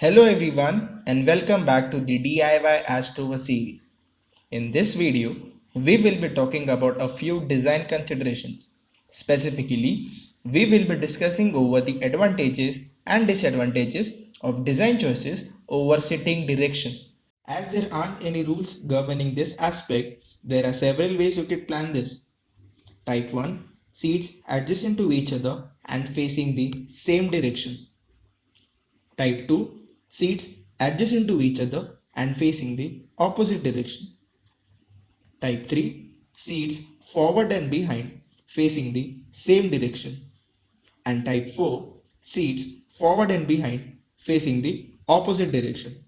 Hello everyone and welcome back to the DIY Astova series. In this video, we will be talking about a few design considerations. Specifically, we will be discussing over the advantages and disadvantages of design choices over seating direction. As there aren't any rules governing this aspect, there are several ways you can plan this. Type 1. Seats adjacent to each other and facing the same direction. Type 2. Seats adjacent to each other and facing the opposite direction. Type 3. Seats forward and behind facing the same direction. And type 4. Seats forward and behind facing the opposite direction.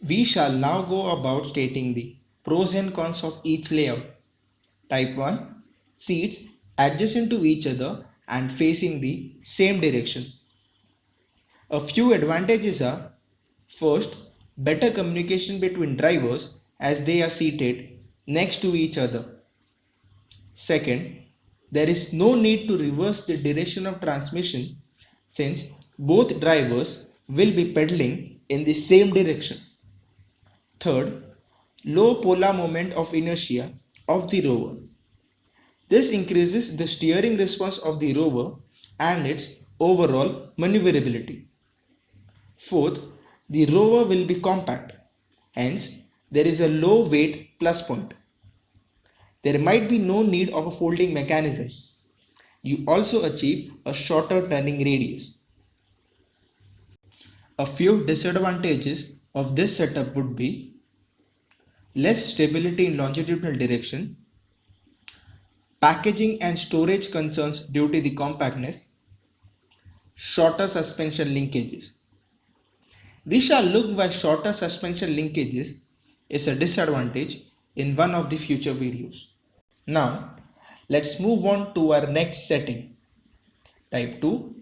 We shall now go about stating the pros and cons of each layout. Type 1. Seats adjacent to each other and facing the same direction. A few advantages are: first, better communication between drivers as they are seated next to each other. Second, there is no need to reverse the direction of transmission since both drivers will be pedaling in the same direction. Third, low polar moment of inertia of the rover. This increases the steering response of the rover and its overall maneuverability. Fourth, the rover will be compact, hence there is a low weight plus point. There might be no need of a folding mechanism. You also achieve a shorter turning radius. A few disadvantages of this setup would be less stability in longitudinal direction, packaging and storage concerns due to the compactness, shorter suspension linkages. We shall look why shorter suspension linkages is a disadvantage in one of the future videos. Now, let's move on to our next setting. Type 2.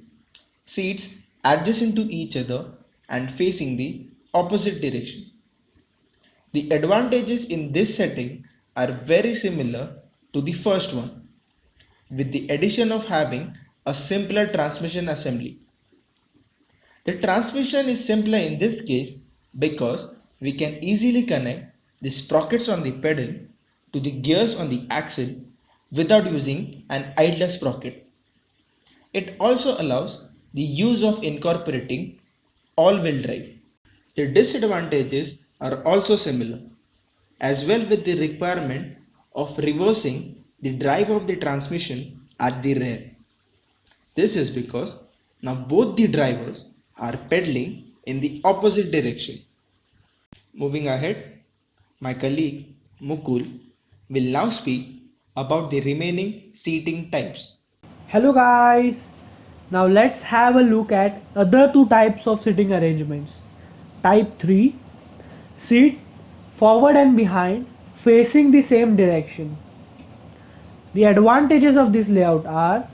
Seats adjacent to each other and facing the opposite direction. The advantages in this setting are very similar to the first one, with the addition of having a simpler transmission assembly. The transmission is simpler in this case because we can easily connect the sprockets on the pedal to the gears on the axle without using an idler sprocket. It also allows the use of incorporating all-wheel drive. The disadvantages are also similar, as well with the requirement of reversing the drive of the transmission at the rear. This is because now both the drivers are pedaling in the opposite direction. Moving ahead, my colleague Mukul will now speak about the remaining seating types. Hello guys! Now let's have a look at other two types of seating arrangements. Type 3. Seat forward and behind facing the same direction. The advantages of this layout are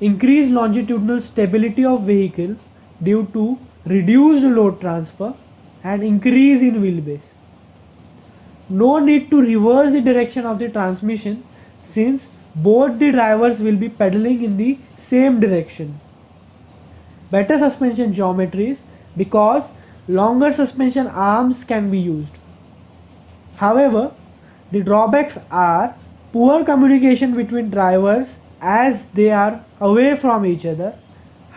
increased longitudinal stability of vehicle due to reduced load transfer and increase in wheelbase. No need to reverse the direction of the transmission since both the drivers will be pedaling in the same direction. Better suspension geometries because longer suspension arms can be used. However, the drawbacks are poor communication between drivers as they are away from each other,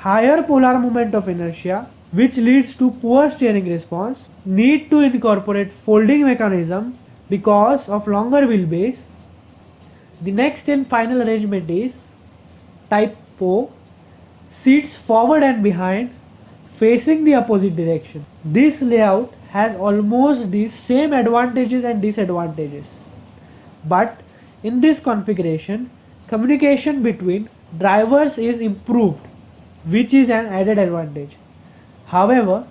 higher polar moment of inertia which leads to poor steering response, need to incorporate folding mechanism because of longer wheelbase. The next and final arrangement is type 4. Seats forward and behind facing the opposite direction. This layout has almost the same advantages and disadvantages. But in this configuration, communication between drivers is improved, which is an added advantage. However,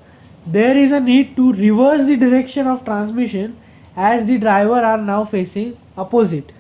there is a need to reverse the direction of transmission as the driver are now facing opposite.